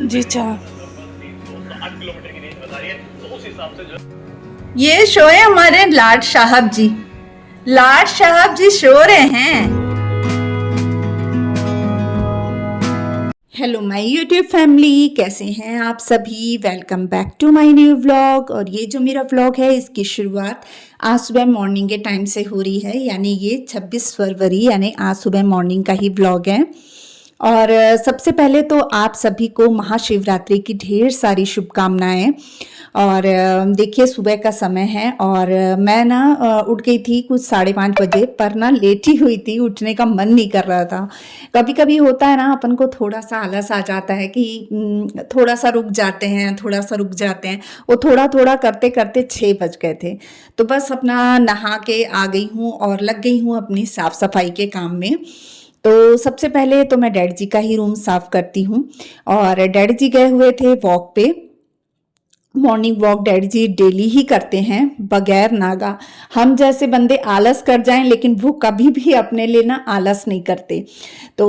जी चाह ये शो है हमारे लाड साहब जी। लाड साहब जी सो रहे हैं। हेलो माय यूट्यूब फैमिली, कैसे हैं आप सभी। Welcome back to my new vlog. और ये जो मेरा व्लॉग है इसकी शुरुआत आज सुबह मॉर्निंग के टाइम से हो रही है, यानी ये 26 फरवरी यानी आज सुबह मॉर्निंग का ही व्लॉग है। और सबसे पहले तो आप सभी को महाशिवरात्रि की ढेर सारी शुभकामनाएं। और देखिए सुबह का समय है और मैं ना उठ गई थी कुछ 5:30 बजे, पर ना लेटी हुई थी, उठने का मन नहीं कर रहा था। कभी कभी होता है ना, अपन को थोड़ा सा आलस आ जाता है कि थोड़ा सा रुक जाते हैं, थोड़ा सा रुक जाते हैं। वो थोड़ा थोड़ा करते करते 6 बज गए थे। तो बस अपना नहा के आ गई हूँ और लग गई हूँ अपनी साफ सफाई के काम में। तो सबसे पहले तो मैं डैड जी का ही रूम साफ करती हूँ। और डैड जी गए हुए थे वॉक पे। मॉर्निंग वॉक डैडी जी डेली ही करते हैं बगैर नागा। हम जैसे बंदे आलस कर जाएं, लेकिन वो कभी भी अपने लिए ना आलस नहीं करते। तो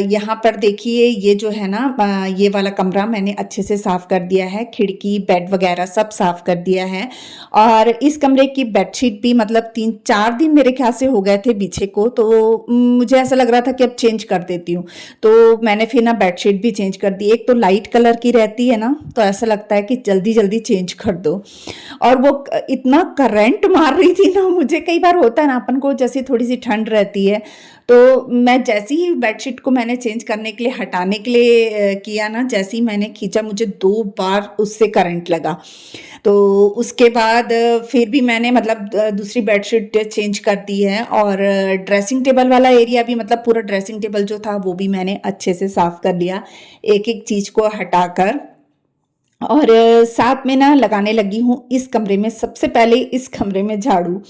यहाँ पर देखिए ये जो है ना, ये वाला कमरा मैंने अच्छे से साफ कर दिया है, खिड़की बेड वगैरह सब साफ कर दिया है। और इस कमरे की बेडशीट भी मतलब 3-4 दिन मेरे ख्याल से हो गए थे बिछे को, तो मुझे ऐसा लग रहा था कि अब चेंज कर देती हूँ। तो मैंने फिर ना बेडशीट भी चेंज कर दी। एक तो लाइट कलर की रहती है ना, तो ऐसा लगता है कि जल्दी जल्दी चेंज कर दो। और वो इतना करंट मार रही थी ना, मुझे कई बार होता है ना अपन को जैसे थोड़ी सी ठंड रहती है, तो मैं जैसी ही बेडशीट को मैंने चेंज करने के लिए हटाने के लिए किया ना, जैसे ही मैंने खींचा मुझे 2 बार उससे करंट लगा। तो उसके बाद फिर भी मैंने मतलब दूसरी बेडशीट चेंज कर दी है। और ड्रेसिंग टेबल वाला एरिया भी मतलब पूरा ड्रेसिंग टेबल जो था वो भी मैंने अच्छे से साफ कर लिया, एक एक चीज को हटाकर। और साथ में ना लगाने लगी हूँ इस कमरे में, सबसे पहले इस कमरे में झाड़ू।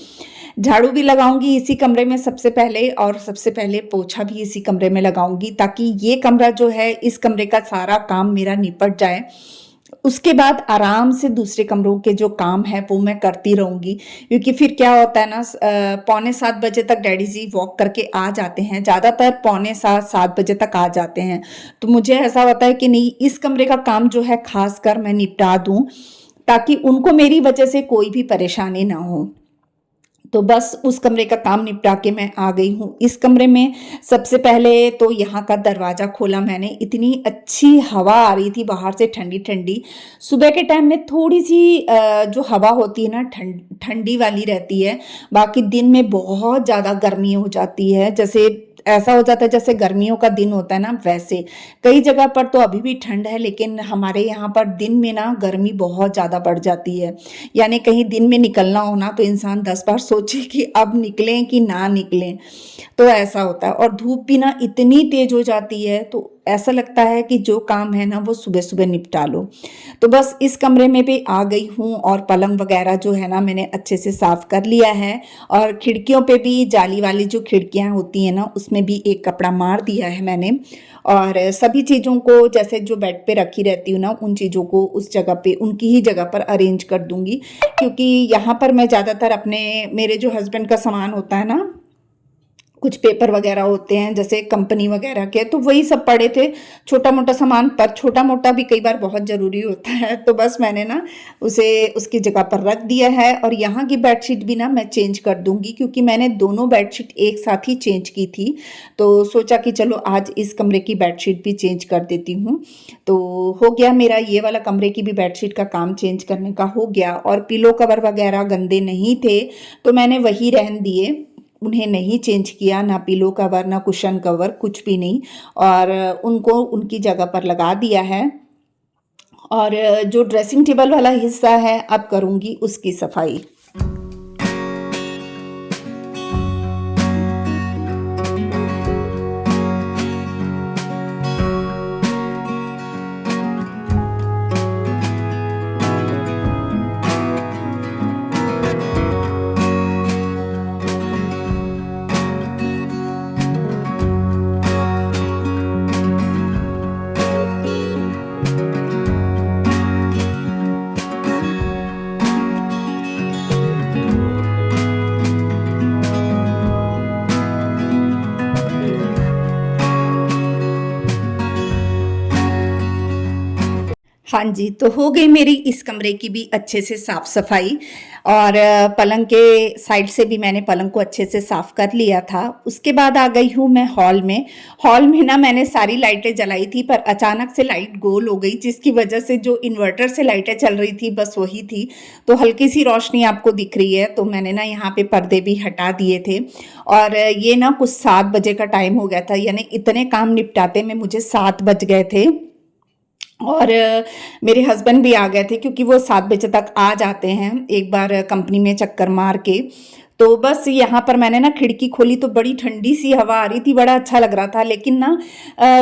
झाड़ू भी लगाऊंगी इसी कमरे में सबसे पहले, और सबसे पहले पोछा भी इसी कमरे में लगाऊंगी, ताकि ये कमरा जो है, इस कमरे का सारा काम मेरा निपट जाए। उसके बाद आराम से दूसरे कमरों के जो काम है वो मैं करती रहूंगी। क्योंकि फिर क्या होता है ना, 6:45 बजे तक डैडी जी वॉक करके आ जाते हैं, ज़्यादातर 6:45-7 बजे तक आ जाते हैं। तो मुझे ऐसा होता है कि नहीं, इस कमरे का काम जो है खास कर मैं निपटा दूं, ताकि उनको मेरी वजह से कोई भी परेशानी ना हो। तो बस उस कमरे का काम निपटा के मैं आ गई हूँ इस कमरे में। सबसे पहले तो यहाँ का दरवाज़ा खोला मैंने, इतनी अच्छी हवा आ रही थी बाहर से, ठंडी ठंडी। सुबह के टाइम में थोड़ी सी जो हवा होती है ना, ठंडी वाली रहती है। बाकी दिन में बहुत ज़्यादा गर्मी हो जाती है, जैसे ऐसा हो जाता है जैसे गर्मियों का दिन होता है ना, वैसे। कई जगह पर तो अभी भी ठंड है, लेकिन हमारे यहाँ पर दिन में ना गर्मी बहुत ज़्यादा बढ़ जाती है। यानी कहीं दिन में निकलना हो ना, तो इंसान 10 बार सोचे कि अब निकलें कि ना निकलें। तो ऐसा होता है। और धूप भी ना इतनी तेज हो जाती है, तो ऐसा लगता है कि जो काम है ना वो सुबह सुबह निपटा लो। तो बस इस कमरे में भी आ गई हूँ, और पलंग वगैरह जो है ना मैंने अच्छे से साफ कर लिया है। और खिड़कियों पे भी जाली वाली जो खिड़कियाँ होती हैं ना, उसमें भी एक कपड़ा मार दिया है मैंने। और सभी चीज़ों को जैसे जो बेड पे रखी रहती हूँ ना, उन चीज़ों को उस जगह पे उनकी ही जगह पर अरेंज कर दूंगी। क्योंकि यहाँ पर मैं ज़्यादातर अपने, मेरे जो हस्बैंड का सामान होता है ना, कुछ पेपर वगैरह होते हैं जैसे कंपनी वगैरह के, तो वही सब पड़े थे। छोटा मोटा सामान, पर छोटा मोटा भी कई बार बहुत ज़रूरी होता है, तो बस मैंने ना उसे उसकी जगह पर रख दिया है। और यहाँ की बेडशीट भी ना मैं चेंज कर दूंगी, क्योंकि मैंने दोनों बेडशीट एक साथ ही चेंज की थी। तो सोचा कि चलो आज इस कमरे की बेडशीट भी चेंज कर देती हूँ। तो हो गया मेरा ये वाला कमरे की भी बेडशीट का काम चेंज करने का हो गया। और पिलो कवर वगैरह गंदे नहीं थे, तो मैंने वही रहन दिए, उन्हें नहीं चेंज किया, ना पिलो कवर ना कुशन कवर, कुछ भी नहीं। और उनको उनकी जगह पर लगा दिया है। और जो ड्रेसिंग टेबल वाला हिस्सा है अब करूँगी उसकी सफाई। हाँ जी, तो हो गई मेरी इस कमरे की भी अच्छे से साफ-सफाई और पलंग के साइड से भी मैंने पलंग को अच्छे से साफ कर लिया था। उसके बाद आ गई हूँ मैं हॉल में। हॉल में ना मैंने सारी लाइटें जलाई थी पर अचानक से लाइट गोल हो गई जिसकी वजह से जो इन्वर्टर से लाइटें चल रही थी बस वही थी। तो हल्की-सी रोशनी आपको दिख रही है, तो मैंने ना यहाँ पे पर्दे भी हटा दिए थे और ये ना कुछ 7 बजे का टाइम हो गया था, यानी इतने काम निपटाते में मुझे 7 बज गए थे। और मेरे हस्बैंड भी आ गए थे क्योंकि वो 7 बजे तक आ जाते हैं एक बार कंपनी में चक्कर मार के। तो बस यहाँ पर मैंने ना खिड़की खोली तो बड़ी ठंडी सी हवा आ रही थी, बड़ा अच्छा लग रहा था। लेकिन ना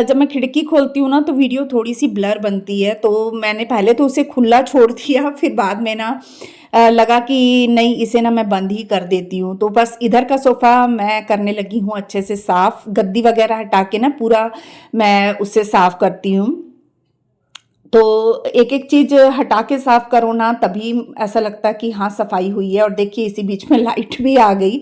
जब मैं खिड़की खोलती हूँ ना तो वीडियो थोड़ी सी ब्लर बनती है, तो मैंने पहले तो उसे खुला छोड़ दिया, फिर बाद में ना लगा कि नहीं इसे ना मैं बंद ही कर देती हूँ। तो बस इधर का सोफ़ा मैं करने लगी हूँ अच्छे से साफ़, गद्दी वगैरह हटा के ना पूरा मैं उससे साफ़ करती हूँ। तो एक-एक चीज़ हटा के साफ करो ना तभी ऐसा लगता है कि हाँ सफाई हुई है। और देखिए इसी बीच में लाइट भी आ गई।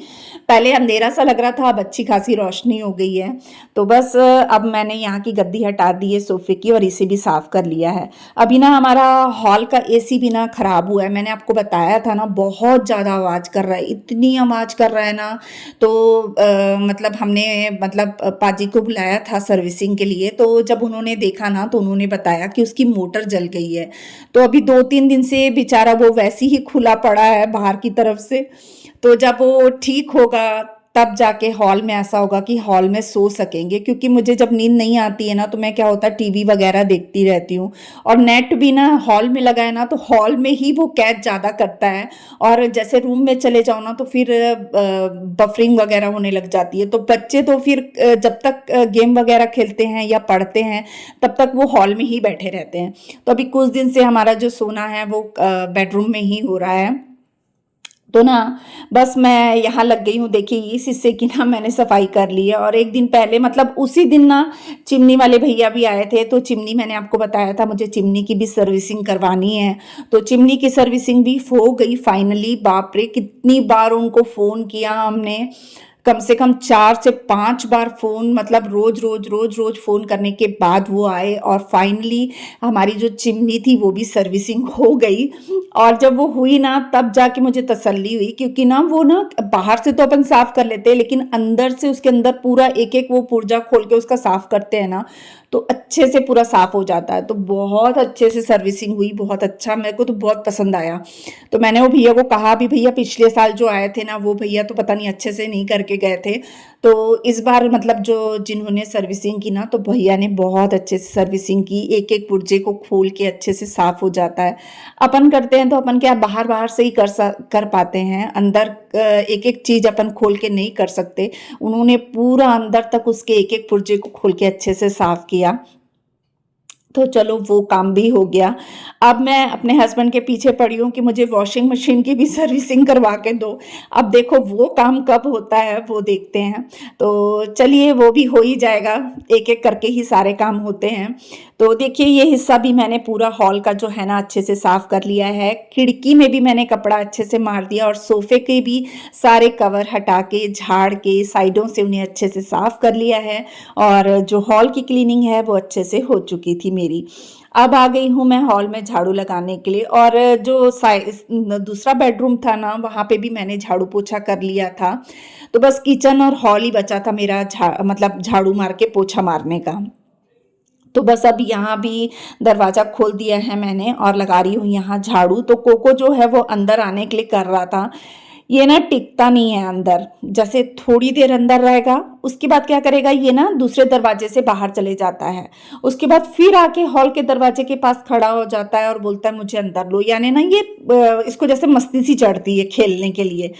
पहले अंधेरा सा लग रहा था, अब अच्छी खासी रोशनी हो गई है। तो बस अब मैंने यहाँ की गद्दी हटा दी है सोफ़े की और इसे भी साफ कर लिया है। अभी ना हमारा हॉल का एसी भी ना खराब हुआ है। मैंने आपको बताया था ना बहुत ज़्यादा आवाज़ कर रहा है, इतनी आवाज़ कर रहा है ना। तो मतलब हमने मतलब पाजी को बुलाया था सर्विसिंग के लिए, तो जब उन्होंने देखा ना तो उन्होंने बताया कि उसकी मोटर जल गई है। तो अभी 2-3 दिन से बेचारा वो वैसे ही खुला पड़ा है बाहर की तरफ से। तो जब वो ठीक होगा तब जाके हॉल में ऐसा होगा कि हॉल में सो सकेंगे, क्योंकि मुझे जब नींद नहीं आती है ना तो मैं क्या होता है टीवी वगैरह देखती रहती हूँ। और नेट भी ना हॉल में लगा है ना तो हॉल में ही वो कैद ज़्यादा करता है। और जैसे रूम में चले जाओ ना तो फिर बफरिंग वगैरह होने लग जाती है। तो बच्चे तो फिर जब तक गेम वगैरह खेलते हैं या पढ़ते हैं तब तक वो हॉल में ही बैठे रहते हैं। तो अभी कुछ दिन से हमारा जो सोना है वो बेडरूम में ही हो रहा है। तो ना बस मैं यहाँ लग गई हूँ। देखिए इस हिस्से की ना मैंने सफाई कर ली है। और एक दिन पहले मतलब उसी दिन ना चिमनी वाले भैया भी आए थे, तो चिमनी मैंने आपको बताया था मुझे चिमनी की भी सर्विसिंग करवानी है। तो चिमनी की सर्विसिंग भी हो गई फाइनली। बाप रे कितनी बार उनको फ़ोन किया हमने, कम से कम 4 से 5 बार फ़ोन, मतलब रोज़ फ़ोन करने के बाद वो आए और फाइनली हमारी जो चिमनी थी वो भी सर्विसिंग हो गई। और जब वो हुई ना तब जाके मुझे तसल्ली हुई, क्योंकि ना वो ना बाहर से तो अपन साफ़ कर लेते हैं लेकिन अंदर से उसके अंदर पूरा एक-एक वो पुर्जा खोल के उसका साफ़ करते हैं ना तो अच्छे से पूरा साफ़ हो जाता है। तो बहुत अच्छे से सर्विसिंग हुई, बहुत अच्छा, मेरे को तो बहुत पसंद आया। तो मैंने वो भैया को कहा भी, भैया पिछले साल जो आए थे ना वो भैया तो पता नहीं अच्छे से नहीं करके गए थे। तो इस बार मतलब जो जिन्होंने सर्विसिंग की ना तो भैया ने बहुत अच्छे से सर्विसिंग की, एक-एक पुर्जे को खोल के अच्छे से साफ़ हो जाता है। अपन करते हैं तो अपन क्या बाहर-बाहर से ही कर पाते हैं, अंदर एक-एक चीज़ अपन खोल के नहीं कर सकते। उन्होंने पूरा अंदर तक उसके एक-एक पुर्जे को खोल के अच्छे से साफ़ किया। तो चलो वो काम भी हो गया। अब मैं अपने हस्बैंड के पीछे पड़ी हूँ कि मुझे वॉशिंग मशीन की भी सर्विसिंग करवा के दो। अब देखो वो काम कब होता है वो देखते हैं। तो चलिए वो भी हो ही जाएगा, एक-एक करके ही सारे काम होते हैं। तो देखिए ये हिस्सा भी मैंने पूरा हॉल का जो है ना अच्छे से साफ़ कर लिया है। खिड़की में भी मैंने कपड़ा अच्छे से मार दिया और सोफ़े के भी सारे कवर हटा के, झाड़ के, साइडों से उन्हें अच्छे से साफ़ कर लिया है। और जो हॉल की क्लीनिंग है वो अच्छे से हो चुकी थी मेरी। अब आ गई हूँ मैं हॉल में झाड़ू लगाने के लिए। और जो दूसरा बेडरूम था ना वहाँ पे भी मैंने झाड़ू पोछा कर लिया था। तो बस किचन और हॉल ही बचा था मेरा मतलब झाड़ू मार के पोछा मारने का। तो बस अब यहाँ भी दरवाज़ा खोल दिया है मैंने और लगा रही हूँ यहाँ झाड़ू। तो कोको जो है वो अंदर आने के लिए कर रहा था। ये ना टिकता नहीं है अंदर, जैसे थोड़ी देर अंदर रहेगा उसके बाद क्या करेगा ये ना दूसरे दरवाजे से बाहर चले जाता है। उसके बाद फिर आके हॉल के दरवाजे के पास खड़ा हो जाता है और बोलता है मुझे अंदर लो, यानी ना ये इसको जैसे मस्ती सी चढ़ती है खेलने के लिए।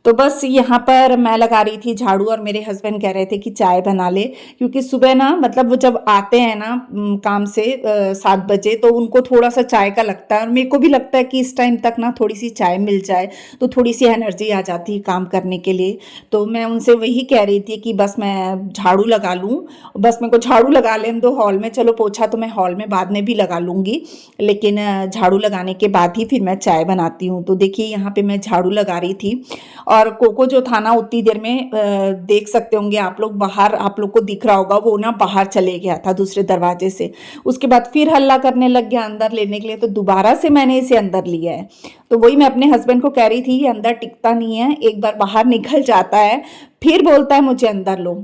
तो बस यहाँ पर मैं लगा रही थी झाड़ू और मेरे हस्बैंड कह रहे थे कि चाय बना ले, क्योंकि सुबह ना मतलब वो जब आते हैं ना काम से 7 बजे तो उनको थोड़ा सा चाय का लगता है और मेरे को भी लगता है कि इस टाइम तक ना थोड़ी सी चाय मिल जाए तो थोड़ी सी एनर्जी आ जाती है काम करने के लिए। तो मैं उनसे वही कह रही थी कि बस मैं झाड़ू लगा लूँ, बस मेरे को झाड़ू लगा लेने दो हॉल में, चलो पोछा तो मैं हॉल में बाद में भी लगा लूँगी, लेकिन झाड़ू लगाने के बाद ही फिर मैं चाय बनाती हूँ। तो देखिए यहाँ पे मैं झाड़ू लगा रही थी और कोको जो था ना उतनी देर में देख सकते होंगे आप लोग, बाहर आप लोग को दिख रहा होगा, वो ना बाहर चले गया था दूसरे दरवाजे से। उसके बाद फिर हल्ला करने लग गया अंदर लेने के लिए, तो दोबारा से मैंने इसे अंदर लिया है। तो वही मैं अपने हस्बैंड को कह रही थी ये अंदर टिकता नहीं है, एक बार बाहर निकल जाता है फिर बोलता है मुझे अंदर लो।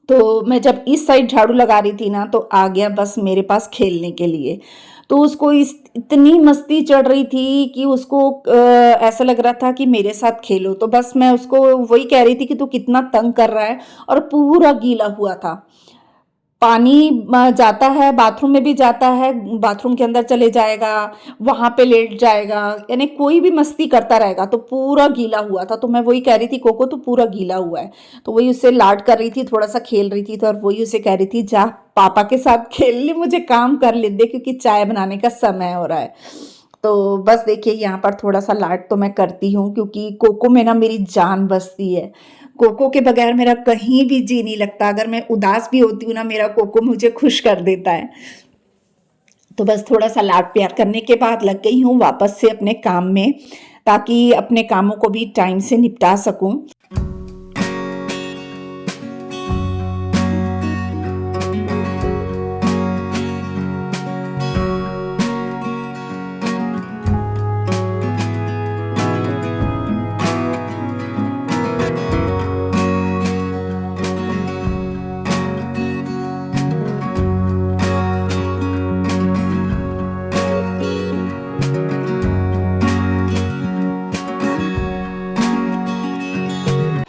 तो मैं जब इस साइड झाड़ू लगा रही थी ना तो आ गया बस मेरे पास खेलने के लिए। तो उसको इस इतनी मस्ती चढ़ रही थी कि उसको ऐसा लग रहा था कि मेरे साथ खेलो। तो बस मैं उसको वही कह रही थी कि तू कितना तंग कर रहा है, और पूरा गीला हुआ था। पानी जाता है बाथरूम में भी जाता है, बाथरूम के अंदर चले जाएगा, वहां पे लेट जाएगा, यानी कोई भी मस्ती करता रहेगा। तो पूरा गीला हुआ था, तो मैं वही कह रही थी कोको तो पूरा गीला हुआ है। तो वही उससे लाड कर रही थी, थोड़ा सा खेल रही थी, तो और वही उसे कह रही थी जा पापा के साथ खेल ले, मुझे काम कर ले दे क्योंकि चाय बनाने का समय हो रहा है। तो बस देखिए यहाँ पर थोड़ा सा लाड तो मैं करती हूँ क्योंकि कोको में ना मेरी जान बसती है। कोको के बगैर मेरा कहीं भी जी नहीं लगता, अगर मैं उदास भी होती हूँ ना मेरा कोको मुझे खुश कर देता है। तो बस थोड़ा सा लाड प्यार करने के बाद लग गई हूँ वापस से अपने काम में, ताकि अपने कामों को भी टाइम से निपटा सकूं।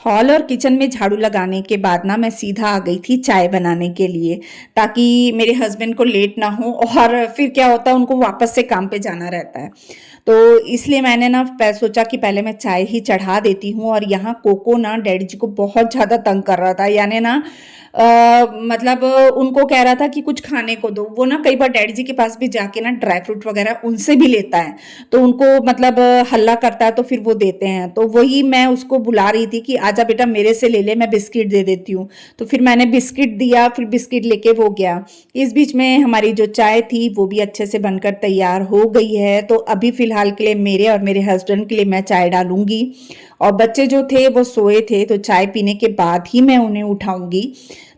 हॉल और किचन में झाड़ू लगाने के बाद ना मैं सीधा आ गई थी चाय बनाने के लिए, ताकि मेरे हस्बैंड को लेट ना हो, और फिर क्या होता है उनको वापस से काम पे जाना रहता है। तो इसलिए मैंने ना सोचा कि पहले मैं चाय ही चढ़ा देती हूँ। और यहाँ कोको ना डैडी जी को बहुत ज़्यादा तंग कर रहा था, यानी ना मतलब उनको कह रहा था कि कुछ खाने को दो। वो ना कई बार डैडी जी के पास भी जाके ना ड्राई फ्रूट वगैरह उनसे भी लेता है, तो उनको मतलब हल्ला करता है तो फिर वो देते हैं। तो वही मैं उसको बुला रही थी कि आजा बेटा मेरे से ले ले, मैं बिस्किट दे देती हूँ। तो फिर मैंने बिस्किट दिया, फिर बिस्किट लेके वो गया। इस बीच में हमारी जो चाय थी वो भी अच्छे से बनकर तैयार हो गई है। तो अभी फिलहाल के लिए मेरे और मेरे हस्बैंड के लिए मैं चाय डालूंगी, और बच्चे जो थे वो सोए थे, तो चाय पीने के बाद ही मैं उन्हें उठाऊंगी।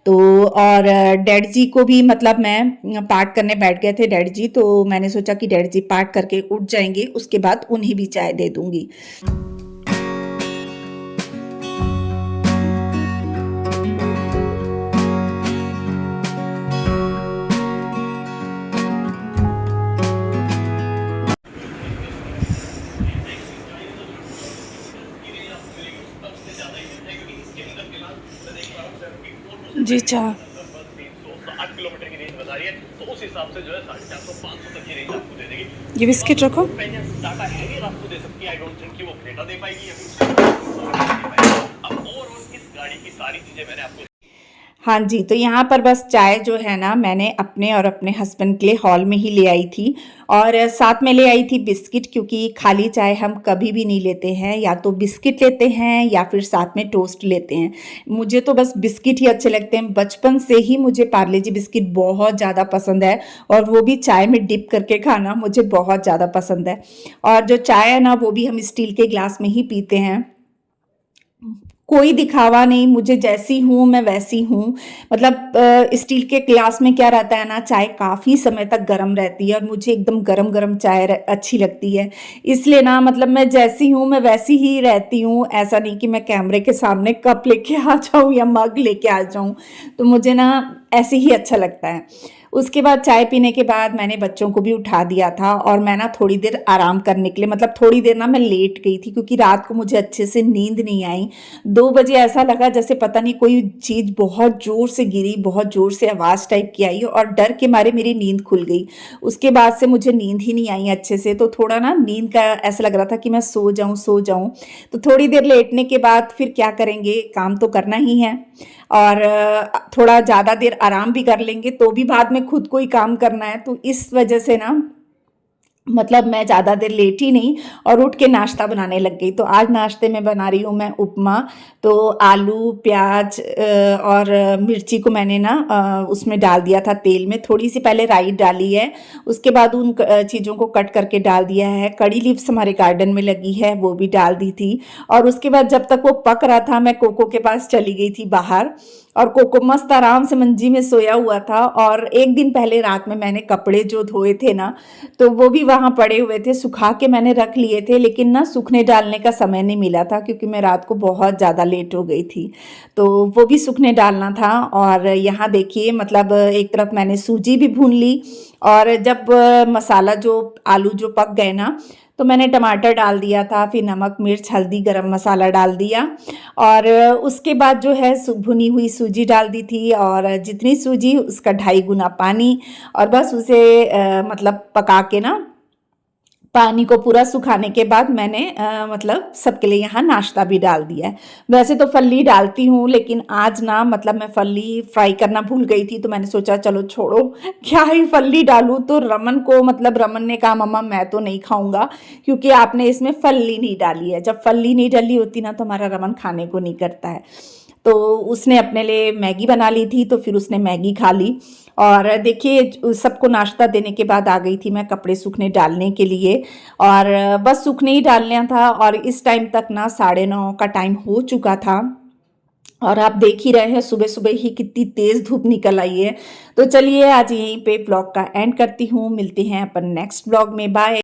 तो और डैड जी को भी मतलब मैं पाठ करने बैठ गए थे डैड जी, तो मैंने सोचा कि डैड जी पाठ करके उठ जाएंगे, उसके बाद उन्हें भी चाय दे दूंगी। जी चाह 8 किलोमीटर की रेंज बता रही है, तो उस हिसाब से जो है 450-500 तक की रेंज आपको दे देगी। ये बिस्किट रखो। टाटा हैरियर आपको दे सकती है, आई डोंट थिंक कि वो क्रेटा दे पाएगी या फिर दे पाएगी। अब ओवरऑल इस गाड़ी की सारी चीजें मैंने आपको। हाँ जी, तो यहाँ पर बस चाय जो है ना मैंने अपने और अपने हस्बैंड के लिए हॉल में ही ले आई थी, और साथ में ले आई थी बिस्किट, क्योंकि खाली चाय हम कभी भी नहीं लेते हैं, या तो बिस्किट लेते हैं या फिर साथ में टोस्ट लेते हैं। मुझे तो बस बिस्किट ही अच्छे लगते हैं, बचपन से ही मुझे पार्ले जी बिस्किट बहुत ज़्यादा पसंद है, और वो भी चाय में डिप करके खाना मुझे बहुत ज़्यादा पसंद है। और जो चाय है ना वो भी हम स्टील के ग्लास में ही पीते हैं, कोई दिखावा नहीं, मुझे जैसी हूँ मैं वैसी हूँ। मतलब स्टील के ग्लास में क्या रहता है ना, चाय काफ़ी समय तक गर्म रहती है, और मुझे एकदम गरम गरम चाय अच्छी लगती है। इसलिए ना मतलब मैं जैसी हूँ मैं वैसी ही रहती हूँ, ऐसा नहीं कि मैं कैमरे के सामने कप लेके आ जाऊँ या मग लेके आ जाऊँ। तो मुझे ना ऐसे ही अच्छा लगता है। उसके बाद चाय पीने के बाद मैंने बच्चों को भी उठा दिया था, और मैं ना थोड़ी देर आराम करने के लिए, मतलब थोड़ी देर ना मैं लेट गई थी क्योंकि रात को मुझे अच्छे से नींद नहीं आई। 2 बजे ऐसा लगा जैसे पता नहीं कोई चीज़ बहुत ज़ोर से गिरी, बहुत ज़ोर से आवाज़ टाइप की आई, और डर के मारे मेरी नींद खुल गई। उसके बाद से मुझे नींद ही नहीं आई अच्छे से, तो थोड़ा ना नींद का ऐसा लग रहा था कि मैं सो जाऊं सो जाऊं। तो थोड़ी देर लेटने के बाद फिर क्या करेंगे, काम तो करना ही है, और थोड़ा ज़्यादा देर आराम भी कर लेंगे तो भी बाद में खुद को ही काम करना है। तो इस वजह से ना मतलब मैं ज़्यादा देर लेटी नहीं और उठ के नाश्ता बनाने लग गई। तो आज नाश्ते में बना रही हूँ मैं उपमा। तो आलू, प्याज और मिर्ची को मैंने ना उसमें डाल दिया था तेल में। थोड़ी सी पहले राई डाली है, उसके बाद उन चीज़ों को कट करके डाल दिया है। कड़ी लीव्स हमारे गार्डन में लगी है, वो भी डाल दी थी। और उसके बाद जब तक वो पक रहा था, मैं कोको के पास चली गई थी बाहर। और कोको मस्त आराम से मंजी में सोया हुआ था। और एक दिन पहले रात में मैंने कपड़े जो धोए थे ना, तो वो भी वहाँ पड़े हुए थे, सुखा के मैंने रख लिए थे, लेकिन ना सूखने डालने का समय नहीं मिला था क्योंकि मैं रात को बहुत ज़्यादा लेट हो गई थी। तो वो भी सूखने डालना था। और यहाँ देखिए, मतलब एक तरफ मैंने सूजी भी भून ली। और जब मसाला जो आलू जो पक गए ना, तो मैंने टमाटर डाल दिया था, फिर नमक, मिर्च, हल्दी, गरम मसाला डाल दिया। और उसके बाद जो है भुनी हुई सूजी डाल दी थी, और जितनी सूजी उसका 2.5 गुना पानी। और बस उसे मतलब पका के ना, पानी को पूरा सुखाने के बाद मैंने मतलब सबके लिए यहाँ नाश्ता भी डाल दिया है। वैसे तो फल्ली डालती हूँ, लेकिन आज ना मतलब मैं फल्ली फ्राई करना भूल गई थी, तो मैंने सोचा चलो छोड़ो, क्या ही फल्ली डालूँ। तो रमन को, मतलब रमन ने कहा मम्मा मैं तो नहीं खाऊंगा क्योंकि आपने इसमें फल्ली नहीं डाली है। जब फल्ली नहीं डाली होती ना, तो हमारा रमन खाने को नहीं करता है। तो उसने अपने लिए मैगी बना ली थी, तो फिर उसने मैगी खा ली। और देखिए, सबको नाश्ता देने के बाद आ गई थी मैं कपड़े सूखने डालने के लिए। और बस सूखने ही डालना था, और इस टाइम तक ना 9:30 का टाइम हो चुका था। और आप देख ही रहे हैं सुबह सुबह ही कितनी तेज़ धूप निकल आई है। तो चलिए आज यहीं पे ब्लॉग का एंड करती हूँ, मिलते हैं अपन नेक्स्ट ब्लॉग में, बाय।